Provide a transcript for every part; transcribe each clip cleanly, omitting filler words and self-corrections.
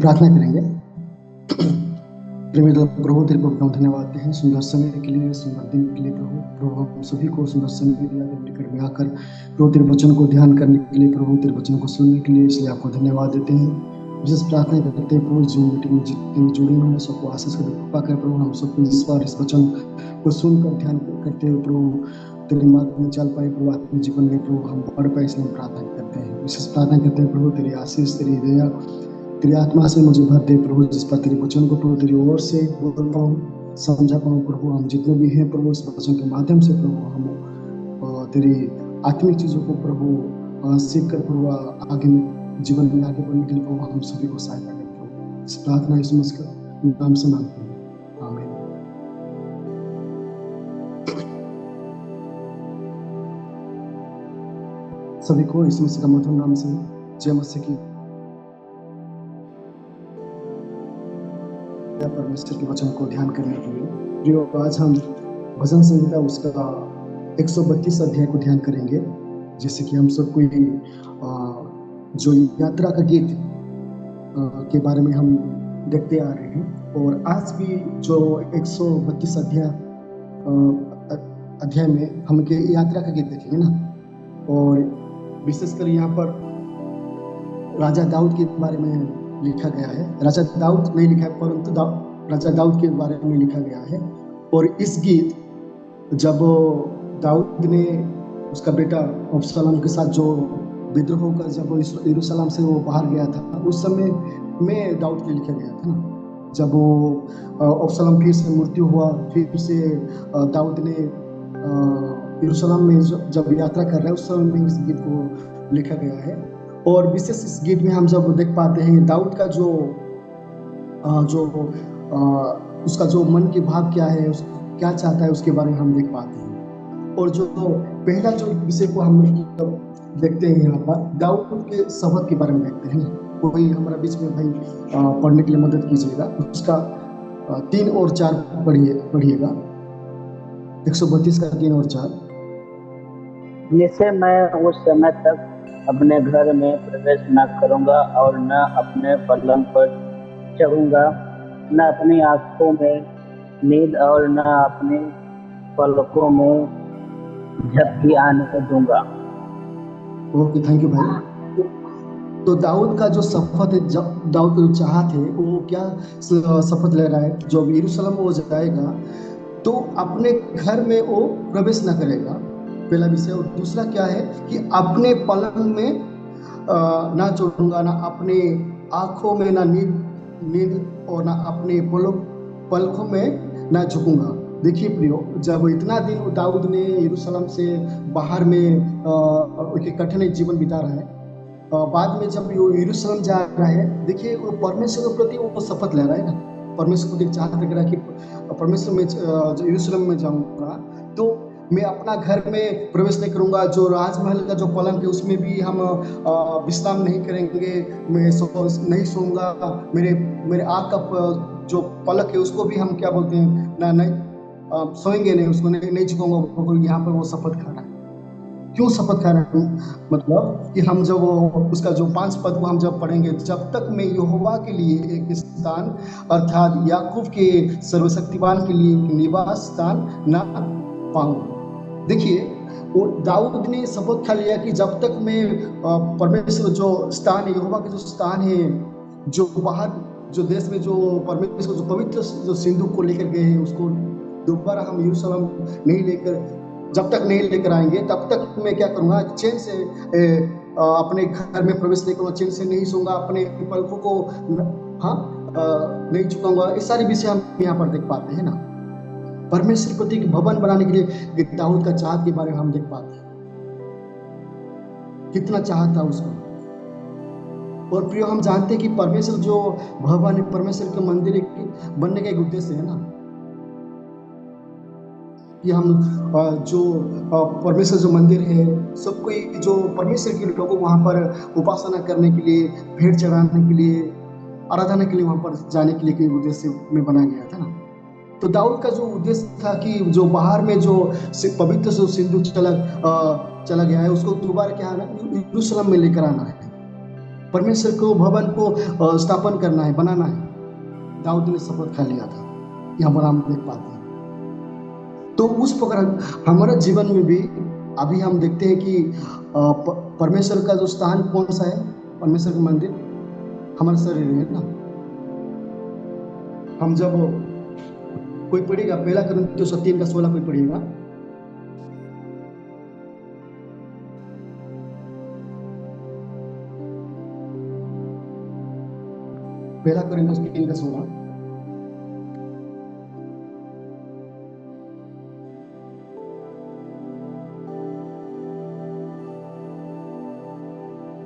प्रार्थना करेंगे। प्रेमी प्रभु, तेरे को हम धन्यवाद देते हैं सुंदर समय के लिए, सुंदर दिन के लिए। प्रभु हम सभी को सुंदर समय दिया निकट में आकर प्रभु तेरे वचन को ध्यान करने के लिए, प्रभु तेरे वचन को सुनने के लिए, इसलिए आपको धन्यवाद देते हैं। विशेष प्रार्थना करते हैं प्रभु, जो मीटिंग में जितने जुड़े हुए सबको आशीष कर कृपा कर प्रभु। हम सबको इस बार इस वचन को सुनकर ध्यान करते हुए प्रभु तेरे मार्ग में चल पाए प्रभु, आत्मिक जीवन में प्रभु हम बढ़ पाए, इसलिए प्रार्थना करते हैं। विशेष प्रार्थना करते हैं प्रभु, तेरी आशीष, तेरी दया, तेरी आत्मा से मुझे भर दे प्रभु, जिस पर तेरे वचन को प्रभु तेरी ओर से बोल पाऊँ, समझा पाऊँ प्रभु। हम जितने भी हैं प्रभु, इस वचन के माध्यम से प्रभु हम तेरी आत्मिक चीजों को प्रभु सीख कर प्रभु आगे में जीवन में आगे बढ़ने के लिए प्रभु हम सभी को सहायता करें प्रभु। इस प्रार्थना यीशु मसीह के नाम से मांगते हैं, आमीन। सभी को यीशु मसीह का मधुर नाम से जय मसीह की। परमेश्वर के वचन को ध्यान करने के लिए प्रियो, आज हम भजन संहिता उसका 132 अध्याय को ध्यान करेंगे। जैसे कि हम सब कोई जो यात्रा का गीत के बारे में हम देखते आ रहे हैं, और आज भी जो 132 अध्याय में हम के यात्रा का गीत देखेंगे ना। और विशेषकर यहाँ पर राजा दाऊद के बारे में लिखा गया है। राजा दाऊद नहीं लिखा है, परंतु राजा दाऊद के बारे में लिखा गया है। और इस गीत जब दाऊद ने उसका बेटा अबशालोम के साथ जो विद्रोह होकर जब यरूशलेम से वो बाहर गया था, उस समय में दाऊद के लिखा गया था ना। जब वो अबशालोम फिर से मृत्यु हुआ, फिर से दाऊद ने यरूशलेम में जब यात्रा कर रहा है, उस समय में इस गीत को लिखा गया है। और विशेष इस गीत में हम जब देख पाते हैं दाऊद का उसका जो मन के भाव क्या है, क्या चाहता है, उसके बारे में हम देख पाते हैं। और जो पहला जो विषय को हम देखते हैं यहाँ पर, दाऊद के शब्द के बारे में देखते हैं। कोई हमारा बीच में भाई पढ़ने के लिए मदद कीजिएगा। उसका 3 और 4 पढ़िएगा। 132 का 3 और 4। जिसे मैं उस समय तक अपने घर में प्रवेश न करूंगा और न अपने पलंग पर चढ़ूंगा, न अपनी आंखों में नींद और न अपने पलकों में झपकी आने दूंगा। ओके, थैंक यू भाई। तो दाऊद का जो शपथ है, दाऊद जो चाहत है, वो क्या शपथ ले रहा है? जो यरूशलेम वो जाएगा तो अपने घर में वो प्रवेश न करेगा, पहला विषय। और दूसरा क्या है कि अपने पलंग में ना चढ़ूंगा, ना अपने आंखों में ना नींद और ना अपने पलकों में ना झुकूंगा। देखिए प्रियो, जब इतना दिन दाऊद ने यरूशलेम से बाहर में एक कठिन जीवन बिता रहा है, बाद में जब वो यरूशलेम जा रहा है, देखिए वो परमेश्वर के प्रति वो शपथ ले रहा है ना। परमेश्वर को देख चाहत रख रहा है कि परमेश्वर में यरूशलेम में जाऊंगा तो मैं अपना घर में प्रवेश नहीं करूंगा, जो राजमहल का जो पलंग है उसमें भी हम विश्राम नहीं करेंगे, मैं नहीं सोऊंगा, मेरे आँख का जो पलक है उसको भी हम क्या बोलते हैं ना, नहीं सोएंगे नहीं, उसको नहीं झुकाऊंगा। यहाँ पर वो शपथ खा रहा है। क्यों शपथ खा रहे हैं? मतलब कि हम जब उसका जो 5 पद को हम जब पढ़ेंगे, जब तक मैं यहोवा के लिए एक स्थान अर्थात याकूब के सर्वशक्तिमान के लिए निवास स्थान न पाऊंगा। देखिए वो दाऊद ने शपथ खा लिया कि जब तक मैं परमेश्वर जो स्थान है, यहोवा के जो स्थान है, जो बाहर जो देश में जो परमेश्वर जो पवित्र जो सिंदूक को लेकर गए हैं, उसको दोबारा हम यरूशलेम जब तक नहीं लेकर आएंगे, तब तक मैं क्या करूंगा, चैन से अपने घर में प्रवेश नहीं करूंगा, चैन से नहीं सोऊंगा, अपने पलकों को नहीं झुकाऊंगा। इस सारी विषय हम यहाँ पर देख पाते हैं ना। परमेश्वर प्रति भवन बनाने के लिए दाऊद का चाहत के बारे में हम देख पाते हैं, कितना चाहत था उसका। और प्रियो, हम जानते हैं कि परमेश्वर जो भवन है, परमेश्वर के मंदिर बनने का एक उद्देश्य है ना, कि हम जो परमेश्वर जो मंदिर है, सब कोई जो परमेश्वर के लोगों वहां पर उपासना करने के लिए, भेंट चढ़ाने के लिए, आराधना के लिए वहां पर जाने के लिए उद्देश्य में बनाया गया था ना। तो दाऊद का जो उद्देश्य था कि जो बाहर में जो पवित्र जो सिंदूक चला गया है, उसको दोबारा क्या है, यरूशलेम में लेकर आना है। परमेश्वर को भवन को स्थापन करना है, बनाना है। दाऊद ने शपथ खा लिया था, यहाँ पर हम देख पाते हैं। तो उस प्रकार हमारे जीवन में भी अभी हम देखते हैं कि परमेश्वर का जो स्थान कौन सा है, परमेश्वर का मंदिर हमारा शरीर है ना। हम जब कोई पढ़ेगा पहला कुरिन्थियों 3:16 कोई पढ़ेगा, पहला कुरिन्थियों 3:16।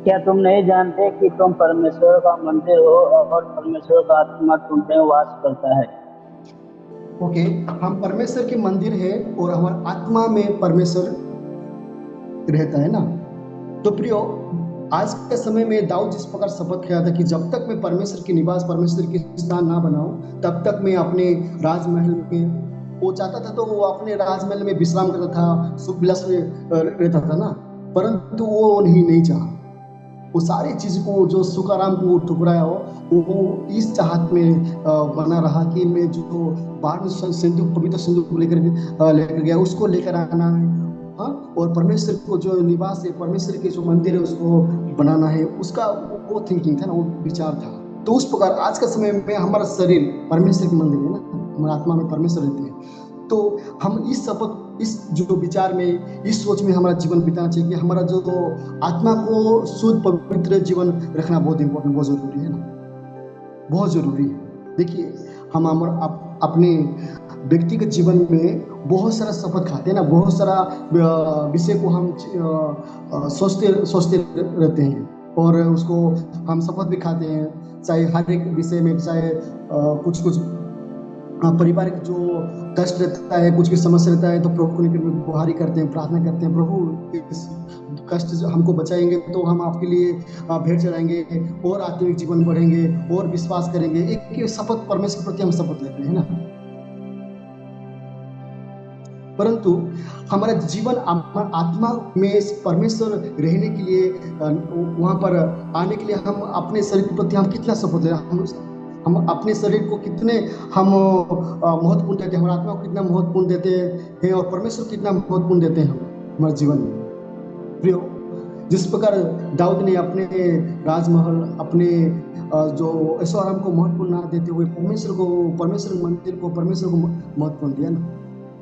क्या तुम नहीं जानते कि तुम परमेश्वर का मंदिर हो और परमेश्वर का आत्मा तुम में वास करता है? ओके, हम परमेश्वर के मंदिर है और हमारे आत्मा में परमेश्वर रहता है ना। तो प्रियो, आज के समय में दाऊद जिस प्रकार शपथ किया था कि जब तक मैं परमेश्वर की निवास, परमेश्वर की स्थान ना बनाऊं, तब तक मैं अपने राजमहल में, वो चाहता था तो वो अपने राजमहल में विश्राम करता था, सुख विलास में रहता था ना। परंतु वो नहीं चाहा। वो सारी चीज को, जो सुख आराम को ठुकराया हो, वो इस चाहत में बना रहा कि मैं जो बाहर में सिंधु, पवित्र सिंधु को लेकर गया, उसको लेकर आना है। हाँ, और परमेश्वर को जो निवास है, परमेश्वर के जो मंदिर है, उसको बनाना है। उसका वो थिंकिंग था ना, वो विचार था। तो उस प्रकार आज के समय में हमारा शरीर परमेश्वर के मंदिर है ना, हमारा आत्मा में परमेश्वर रहते हैं। तो हम इस शपथ, इस जो विचार में, इस सोच में हमारा जीवन बिताना चाहिए कि हमारा जो आत्मा को शुद्ध पवित्र जीवन रखना बहुत इंपॉर्टेंट, बहुत जरूरी है ना, बहुत जरूरी है। देखिए, हम अपने व्यक्तिगत जीवन में बहुत सारा शपथ खाते हैं ना, बहुत सारा विषय को हम सोचते सोचते रहते हैं और उसको हम शपथ भी खाते हैं, चाहे हर एक विषय में, चाहे कुछ कुछ परिवार जो कष्ट रहता है, कुछ भी समस्या रहता है, तो प्रभु को लेकर गुहारी करते हैं, प्रार्थना करते हैं, प्रभु इस कष्ट से हमको बचाएंगे तो हम आपके लिए भेंट चढ़ाएंगे और आत्मिक जीवन बढ़ेंगे और विश्वास करेंगे। एक शपथ, परमेश्वर के प्रति हम शपथ लेते हैं ना। परंतु हमारा जीवन आत्मा में परमेश्वर रहने के लिए, वहां पर आने के लिए हम अपने शरीर के प्रति हम कितना शपथ ले रहे हैं, हम अपने शरीर को कितने हम महत्वपूर्ण देते हैं, हमारे आत्मा को कितना महत्वपूर्ण देते हैं और परमेश्वर को कितना महत्वपूर्ण देते हैं हम हमारे जीवन में। प्रियो, जिस प्रकार दाऊद ने अपने राजमहल, अपने जो ऐश्वर्य आराम को महत्वपूर्ण ना देते हुए परमेश्वर मंदिर को, परमेश्वर को महत्वपूर्ण दिया ना,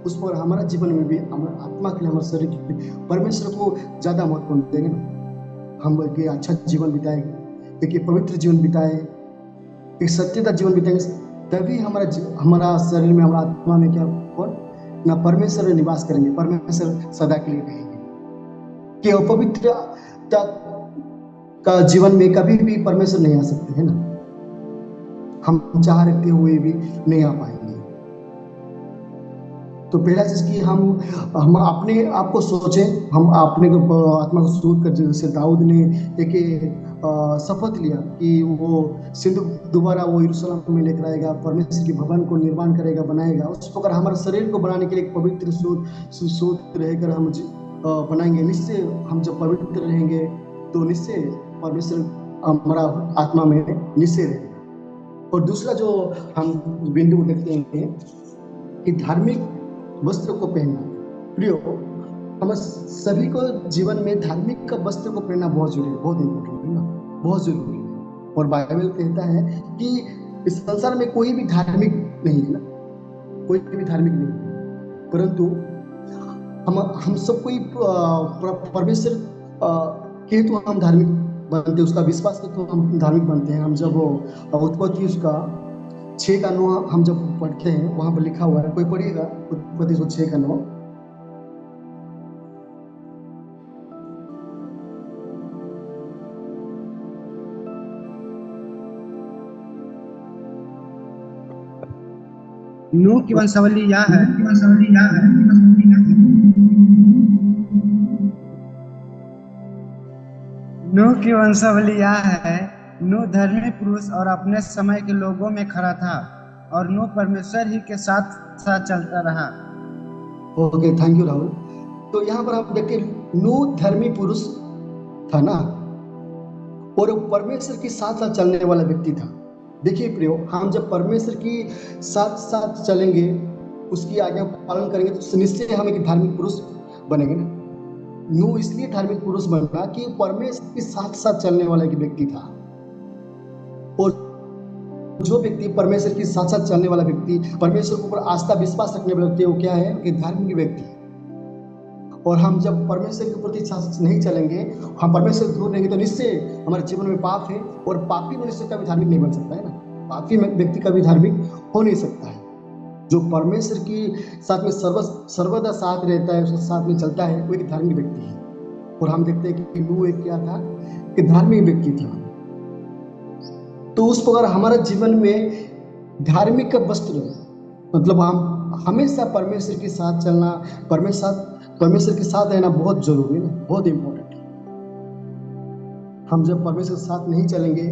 उस पर हमारा जीवन में भी, हमारे आत्मा के लिए, हमारे शरीर के लिए परमेश्वर को ज्यादा महत्वपूर्ण देंगे ना। हम एक अच्छा जीवन बिताएंगे, एक पवित्र जीवन बिताए, एक सत्यता जीवन बिताएंगे, तभी हमारा शरीर में, हमारा आत्मा में क्या और ना परमेश्वर निवास करेंगे, परमेश्वर सदा के लिए रहेंगे। कि अपवित्रता का जीवन में कभी भी परमेश्वर नहीं आ सकते है ना, हम चाह रखते हुए भी नहीं आ पाएंगे। तो पहला चीज कि हम अपने आप को सोचें, हम अपने आत्मा को शुद्ध कर, जैसे दाऊद ने एक शपथ लिया कि वो सिंधु दोबारा वो यरूशलेम में लेकर आएगा, परमेश्वर के भवन को निर्माण करेगा, बनाएगा। उस प्रकार हमारे शरीर को बनाने के लिए पवित्र शुद्ध रहकर हम बनाएंगे। निश्चय हम जब पवित्र रहेंगे तो निश्चय परमेश्वर हमारा आत्मा में निश्चय रहेगा। और दूसरा जो हम बिंदु देखते हैं कि धार्मिक वस्त्र को पहनना। प्रियो, हम सभी को जीवन में धार्मिक का वस्त्र को पहनना बहुत जरूरी है, बहुत इंपॉर्टेंट है ना, बहुत जरूरी है। और बाइबल कहता है कि इस संसार में कोई भी धार्मिक नहीं है ना, कोई भी धार्मिक नहीं है, परंतु हम सब कोई परमेश्वर के तो हम धार्मिक बनते, उसका विश्वास के तो हम धार्मिक बनते हैं। हम जब उत्पत्ति उसका 6:9 हम जब पढ़ते हैं, वहां पर लिखा हुआ है, कोई पढ़िएगा उत्पत्ति 6:9। नूह की वंशावली यह है, नूह की वंशावली यह है। नूह धर्मी पुरुष और अपने समय के लोगों में खड़ा था और नूह परमेश्वर ही के साथ साथ चलता रहा। Okay, thank you Rahul. तो यहाँ पर आप देखिए, नूह धर्मी पुरुष था ना, और वो परमेश्वर के साथ साथ चलने वाला व्यक्ति था। देखिए प्रियो, हम जब परमेश्वर की साथ साथ चलेंगे, उसकी आज्ञा का पालन करेंगे, तो निश्चय हम एक धार्मिक पुरुष बनेंगे ना। नूह इसलिए धार्मिक पुरुष बना कि परमेश्वर के साथ साथ चलने वाला एक व्यक्ति था। और जो व्यक्ति परमेश्वर के साथ साथ चलने वाला व्यक्ति, परमेश्वर के ऊपर आस्था विश्वास रखने वाला व्यक्ति, वो क्या है? एक धार्मिक व्यक्ति है। और हम जब परमेश्वर के प्रति साथ नहीं चलेंगे, हम परमेश्वर से दूर रहेंगे, तो निश्चय हमारे जीवन में पाप है। और पापी मनुष्य कभी धार्मिक नहीं बन सकता है ना। पापी व्यक्ति कभी धार्मिक हो नहीं सकता है। जो परमेश्वर के साथ में सर्वदा साथ रहता है, उसके साथ में चलता है, वो एक धार्मिक व्यक्ति है। और हम देखते हैं कि नूह एक क्या था? कि धार्मिक व्यक्ति था। तो उस प्रकार हमारा जीवन में धार्मिक का वस्त्र, मतलब हम हमेशा परमेश्वर के साथ चलना, परमेश्वर के साथ रहना बहुत जरूरी है ना, बहुत इंपॉर्टेंट है। हम जब परमेश्वर के साथ नहीं चलेंगे,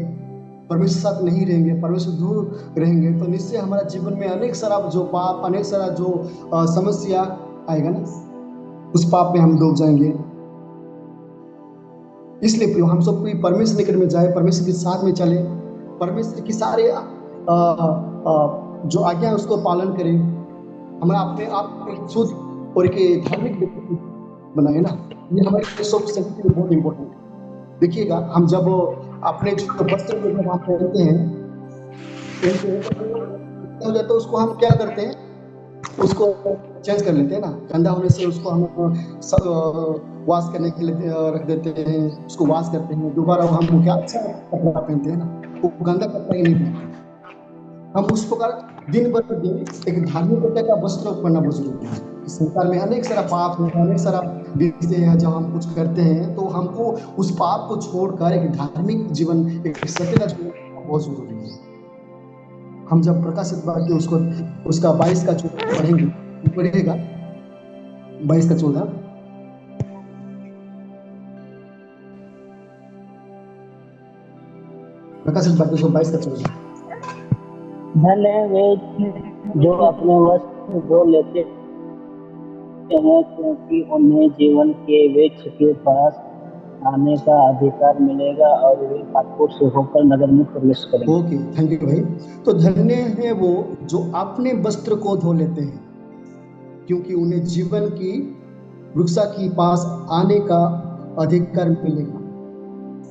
परमेश्वर के साथ नहीं रहेंगे, परमेश्वर दूर रहेंगे, तो निश्चय हमारा जीवन में अनेक सारा जो पाप, अनेक सारा जो समस्या आएगा ना, उस पाप में हम डूब जाएंगे। इसलिए प्रियो, हम सब कोई परमेश्वर निकट में जाए, परमेश्वर के साथ में चले, परमेश्वर की सारे जो आज्ञा है उसको पालन करें। हमारा अपने आप एक शुद्ध और एक धार्मिक व्यक्ति बनाए ना, ये हमारे सब के लिए बहुत इंपॉर्टेंट है। देखिएगा, हम जब अपने जो वस्त्र को जब हम पहनते हैं, हो जाता है, उसको हम क्या करते हैं? उसको चेंज कर लेते हैं ना। गंदा होने से उसको हम वॉश करने के लिए रख देते हैं, उसको वॉश करते हैं, दोबारा हम क्या अच्छा कपड़ा पहनते हैं ना, वो गंदा कपड़ा ही नहीं पहनते। हम उस प्रकार दिन भर दिन एक धार्मिकता का वस्त्र पहनना बहुत जरूरी है। संसार में अनेक सारा पाप है, अनेक सारा विषय है। जब हम कुछ करते हैं तो हमको उस पाप को छोड़कर एक धार्मिक जीवन, एक सत्य का जीवन बहुत जरूरी है। हम जब प्रकाशित वाक्य उसको उसका 22 का 14 पढ़ेंगे, पढ़िएगा 22 का 14। प्रकाशित वाक्य उसको 22 का 14। धन्य वे जो अपने वस्त्र धो लेते हैं, क्योंकि उन्हें जीवन के वृक्ष के पास आने का अधिकार मिलेगा और वे पापों से होकर नगर में प्रवेश करेंगे। ओके, थैंक यू भाई। तो धन्य है वो जो अपने वस्त्र को धो लेते हैं, क्योंकि उन्हें जीवन की वृक्ष के पास आने का अधिकार मिलेगा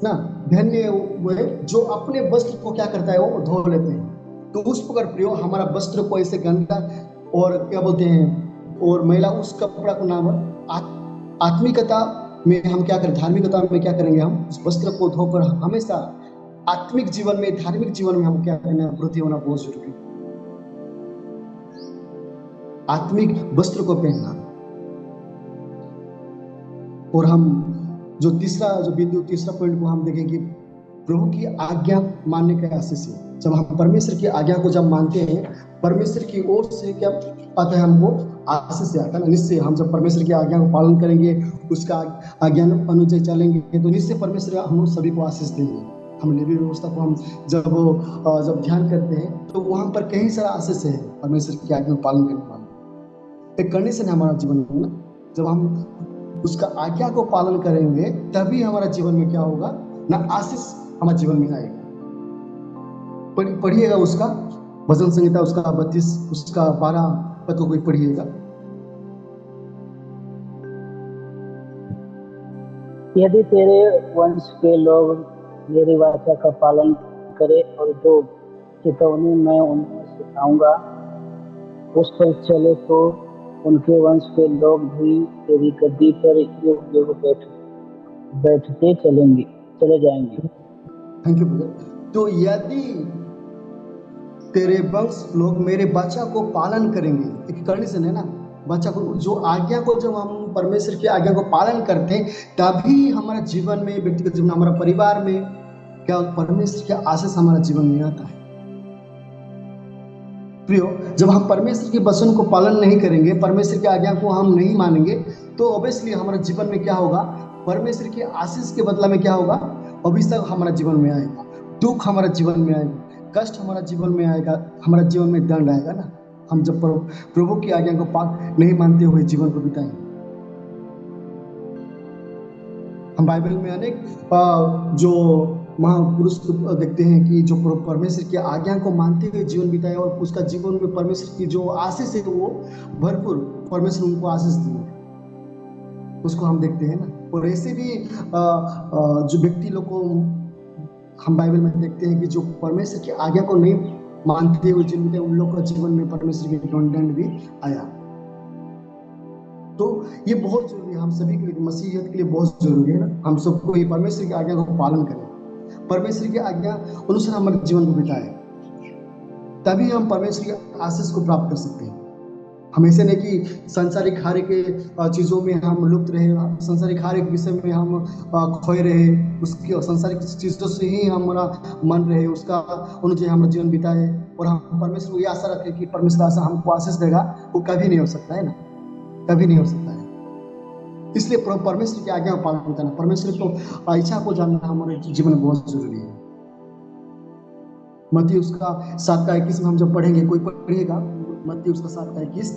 ना। धन्य वो है जो अपने वस्त्र को क्या करता है? वो धो लेते हैं। तो उस प्रकार प्रियो, हमारा वस्त्र को ऐसे गंदा और क्या बोलते हैं और मैला उस कपड़ा को नाम आत्मिकता में हम क्या करें? धार्मिकता में क्या करेंगे? हम उस वस्त्र को धोकर हमेशा आत्मिक जीवन में, धार्मिक जीवन में हम क्या करना? वृद्धि होना बहुत जरूरी है। आत्मिक वस्त्र को पहनना। और हम जो तीसरा पॉइंट को हम देखेंगे, प्रभु की आज्ञा मानने के आशीष है। जब हम परमेश्वर की आज्ञा को जब मानते हैं, परमेश्वर की ओर से क्या आता है? हमको आशीष से आता है ना। निश्चय हम जब परमेश्वर की आज्ञा को पालन करेंगे, उसका आज्ञा अनुसार चलेंगे, तो निश्चय परमेश्वर हम सभी को आशीष देंगे। हम लेवी व्यवस्था को हम जब ध्यान करते हैं, तो वहां पर कई सारा आशीष है परमेश्वर की आज्ञा को पालन करने वाले। एक कंडीशन है हमारा जीवन में ना, जब हम उसका आज्ञा को पालन करेंगे, तभी हमारा जीवन में क्या होगा ना? आशीष हमारे जीवन में आएगा। पढ़िएगा उसका भजन संहिता, उसका 32, उसका 12 पद को कोई पढ़िएगा। यदि तेरे वंश के लोग मेरी वाचा का पालन करे और जो चेतावनी मैं उन्हें सिखाऊंगा उस पर चले, तो उनके वंश के लोग भी तेरी गद्दी पर युग युग बैठते चले जाएंगे। Thank you brother. तो यदि तेरे वंश लोग मेरे वाचा को पालन करेंगे, एक कंडीशन है ना, वाचा को, जो आज्ञा को, जब हम परमेश्वर की आज्ञा को पालन करते हैं, तभी हमारा जीवन में, व्यक्तिगत जीवन, हमारा परिवार में क्या परमेश्वर के आशीष हमारा जीवन में आता है। प्रियो, जब हम परमेश्वर के वचन को पालन नहीं करेंगे, परमेश्वर की आज्ञा को हम नहीं मानेंगे, तो ऑब्वियसली हमारे जीवन में क्या होगा? परमेश्वर के आशीष के बदला में क्या होगा? अभिषेक हमारा जीवन में आएगा, दुख हमारा जीवन में आएगा, कष्ट हमारा जीवन में आएगा, हमारा जीवन में दंड आएगा ना। हम जब प्रभु की आज्ञा को नहीं मानते हुए जीवन को बिताएंगे। हम बाइबल में अनेक जो महापुरुष को देखते हैं कि जो परमेश्वर की आज्ञा को मानते हुए जीवन बिताया और उसका जीवन में परमेश्वर की जो आशीष है वो भरपूर परमेश्वर उनको आशीष दी, उसको हम देखते हैं ना। और ऐसे भी जो व्यक्ति लोग को हम बाइबल में देखते हैं कि जो परमेश्वर की आज्ञा को नहीं मानते हुए जीवन बिताए, उन लोग का जीवन में परमेश्वर की दंड भी आया। तो ये बहुत जरूरी है हम सभी के लिए, मसीहियत के लिए बहुत जरूरी है ना, हम सबको ये परमेश्वर की आज्ञा को पालन करें, परमेश्वर की आज्ञा अनुसार हमारे जीवन को बिताए, तभी हम परमेश्वर की आशीष को प्राप्त कर सकते हैं। हम ऐसे नहीं कि संसारिक हारे के चीजों में हम लुप्त रहे, संसारिक हारे के विषय में हम खोए रहे, उसकी संसारिक चीजों से ही हमारा मन रहे, उसका अनुसार हमारा जीवन बिताए और हम परमेश्वर को ये आशा रखें कि परमेश्वर आशा हमको आशीष देगा, वो कभी नहीं हो सकता है ना, कभी नहीं हो सकता है। इसलिए परमेश्वर की आज्ञा को पालन करना, परमेश्वर को इच्छा को जानना हमारे जीवन में बहुत जरूरी है। मत्ती उसका 7:21 में हम जब पढ़ेंगे, कोई पढ़ेगा मत्ती उसका 7:21।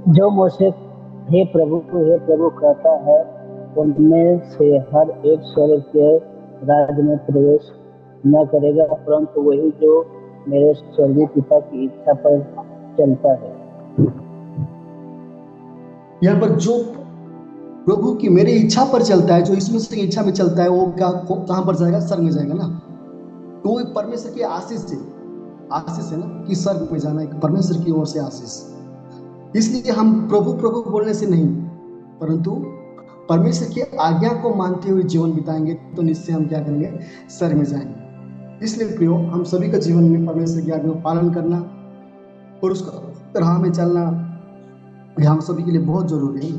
जो मुझसे हे प्रभु कहता है, उनमें से हर एक स्वर्ग के राज्य में प्रवेश न करेगा, परंतु वही जो मेरे स्वर्गीय पिता की इच्छा पर चलता है। यहाँ पर जो प्रभु की मेरी इच्छा पर चलता है, जो इसमें से इच्छा में चलता है, वो कहाँ पर जाएगा? स्वर्ग में जाएगा ना। तो वो परमेश्वर की आशीष है ना कि स्वर्ग में जाना, एक परमेश्वर की ओर से आशीष। इसलिए हम प्रभु प्रभु बोलने से नहीं, परंतु परमेश्वर की आज्ञा को मानते हुए जीवन बिताएंगे तो निश्चय हम क्या करेंगे? स्वर्ग में जाएंगे। इसलिए प्रियो, हम सभी का जीवन में परमेश्वर की आज्ञा को पालन करना और उसका राह में चलना हम सभी के लिए बहुत जरूरी है,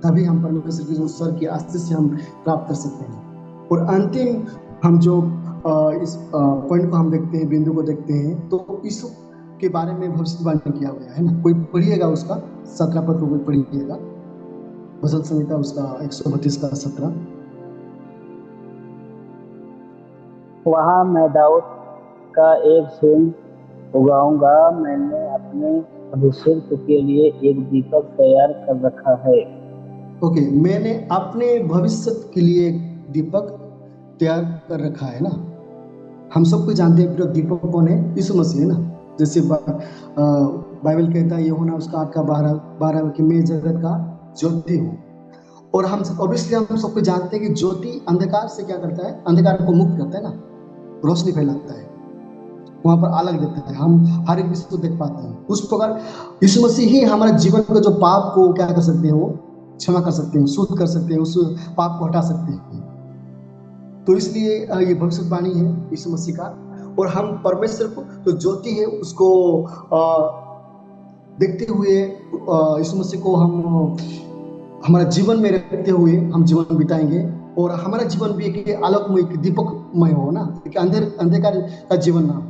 तभी हम परमेश्वर की जो स्वर्ग की आशीष से हम प्राप्त कर सकते हैं। और अंतिम हम जो इस पॉइंट को हम देखते हैं, बिंदु को देखते हैं, तो इस के बारे में भविष्यवाणी किया गया है ना। कोई पढ़िएगा उसका 17 पद को, कोई पढ़िएगा भजन संहिता उसका 132 का 17। वहाँ मैं दाऊद का एक सिंह उगाऊंगा, मैंने अपने अभिषेक के लिए एक दीपक तैयार कर रखा है। ओके, मैंने अपने भविष्य के लिए एक दीपक तैयार कर रखा है ना। हम सबको जानते हैं फिर दीपक कौन है? यीशु मसीह है ना। जैसे बाइबल कहता है यूहन्ना उसका 8:12 कि मैं जगत का ज्योति हूँ। और हम ऑब्वियसली हम सबको जानते हैं कि ज्योति अंधकार से क्या करता है? अंधकार को मुक्त करता है ना, रोशनी फैलाता है, वहां पर अलग देता है, हम हर एक चीज को देख पाते हैं। उस प्रकार यीशु मसीह ही हमारे जीवन का जो पाप को क्या कर सकते हैं? वो क्षमा कर सकते हैं, शुद्ध कर सकते हैं, उस पाप को हटा सकते हैं। तो इसलिए ये भविष्यवाणी है यीशु मसीह का। और हम परमेश्वर को जो ज्योति है उसको देखते हुए यीशु मसीह को हम हमारा जीवन में रखते हुए हम जीवन बिताएंगे। और हमारा जीवन भी एक आलोकमय, एक दीपकमय हो ना, एक अंधकार का जीवन ना,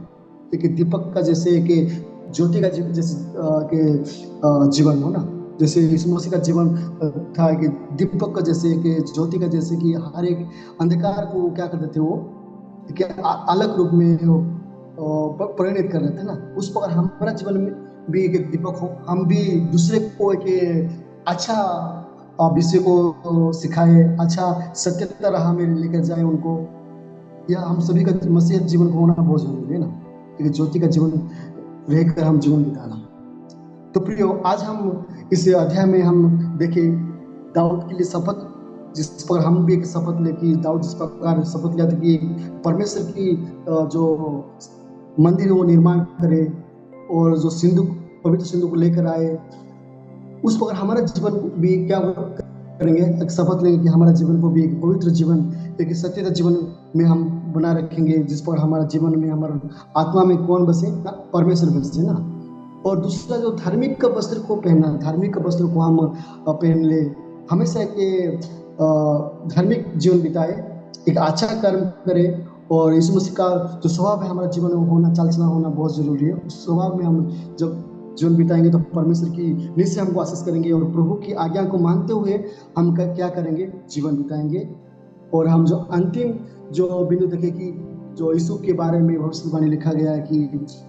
एक दीपक का जैसे एक ज्योति का जैसे के जीवन हो ना। जैसे यीशु मसीह का जीवन था कि दीपक का जैसे, कि ज्योति का जैसे, कि हर एक अंधकार को क्या कर देते, वो अलग रूप में परिणित कर रहे थे ना। उस प्रकार हमारा जीवन में भी एक दीपक हो, हम भी दूसरे को एक अच्छा विषय को सिखाए, अच्छा सत्यता राह में लेकर जाए उनको। यह हम सभी का मसीह जीवन को होना बहुत जरूरी है ना, एक ज्योति का जीवन रहकर हम जीवन बिताना। तो प्रियो, आज हम इस अध्याय में हम देखें दाऊद के लिए शपथ, जिस पर हम भी एक शपथ ले कि दाऊद जिस प्रकार शपथ लिया था कि परमेश्वर की जो मंदिर है वो निर्माण करे और जो सिंधु, पवित्र सिंधु को लेकर आए, उस प्रकार हमारा जीवन भी क्या करेंगे? एक शपथ लेंगे कि हमारा जीवन को भी एक पवित्र जीवन, एक सत्यता जीवन में हम बना रखेंगे, जिस पर हमारा जीवन में, हमारा आत्मा में कौन बसे? परमेश्वर बसे ना। और दूसरा जो धार्मिक वस्त्र को पहनना, धार्मिक वस्त्र को हम पहन ले, हमेशा एक धार्मिक जीवन बिताए, एक अच्छा कर्म करे। और यीशु मसीह का जो स्वभाव है हमारा जीवन में होना, चाल चलना होना बहुत जरूरी है। उस स्वभाव में हम जब जीवन बिताएंगे तो परमेश्वर की निश्चय हमको आशीष करेंगे और प्रभु की आज्ञा को मानते हुए हम क्या करेंगे? जीवन बिताएंगे। और हम जो अंतिम जो बिंदु देखे कि जो यीशु के बारे में भविष्यवाणी लिखा गया है कि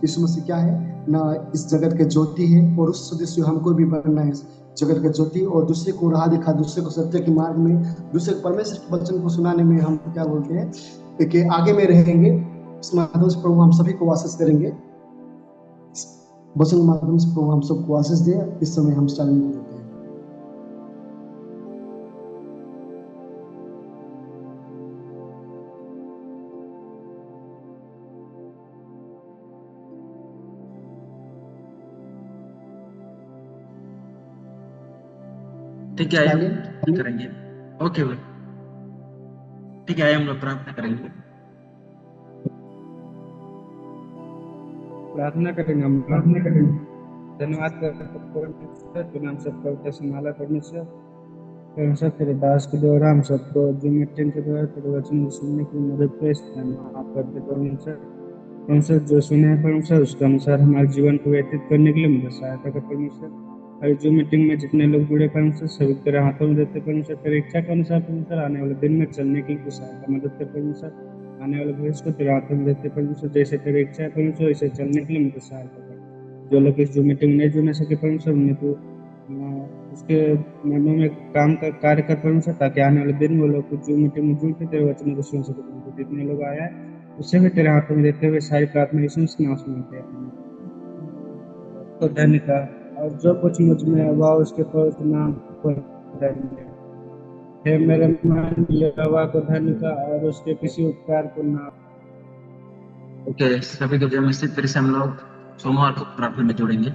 यीशु मसीह क्या है ना, इस जगत के ज्योति है, और उस सदृश हमको भी बनना है जगत के ज्योति, और दूसरे को राह दिखा, दूसरे को सत्य के मार्ग में, दूसरे को परमेश्वर के वचन को सुनाने में हम क्या बोलते हैं कि आगे में रहेंगे। इस माध्यम से प्रभु हम सभी को आशीष करेंगे, वचन के माध्यम से प्रभु हम सबको आशीष दे। इस समय हम स्टार्टिंग करते हैं। ठीक है, करेंगे। ओके भाई, ठीक है, हम लोग प्रार्थना करेंगे। प्रार्थना करेंगे, हम प्रार्थना करेंगे। धन्यवाद करते तूने हम सबको उत्तर संभाला परमेश्वर। परमेश्वर तेरे दास के द्वारा हम सबको जो मीटिंग के द्वारा तेरे वचन को सुनने की मदद पे आप करते परमेश्वर। परमेश्वर जो सुने हैं परमेश्वर उसके अनुसार हमारे जीवन को व्यतीत करने के लिए मदद सहायता कर परमेश्वर। और जो मीटिंग में जितने लोग जुड़े परमेश्वर सभी तेरे हाथों में देते परमेश्वर। तेरी इच्छा के अनुसार परमेश्वर आने वाले दिन में चलने के लिए सहायता मदद कर परमेश्वर। आने वाले भविष्य को तेरे हाथों में देते परमेश्वर। जैसे तेरी इच्छा है परमेश्वर वैसे चलने के लिए मदद सहायता कर। जो लोग इस जो मीटिंग नहीं जुड़ने सके परमेश्वर उन्हें तो उसके मर्मों में काम कर कार्य कर परमेश्वर, ताकि आने वाले दिन वो लोग जो मीटिंग में जुड़ के तेरे वचनों को सुन सके परमेश्वर। जितने लोग आया है उससे भी तेरे हाथों में देते हुए सारी प्रार्थना यीशु के नाम से मांगते हैं तो धन्यवाद। और जो कुछ मुझ में हुआ उसके पवित्र नाम को धन्यवाद। हे मेरे मन यहोवा को धन्यवाद और उसके किसी उपकार को ना। ओके, सभी को जय मसीह। फिर से हम लोग सोमवार को प्रार्थना में जुड़ेंगे।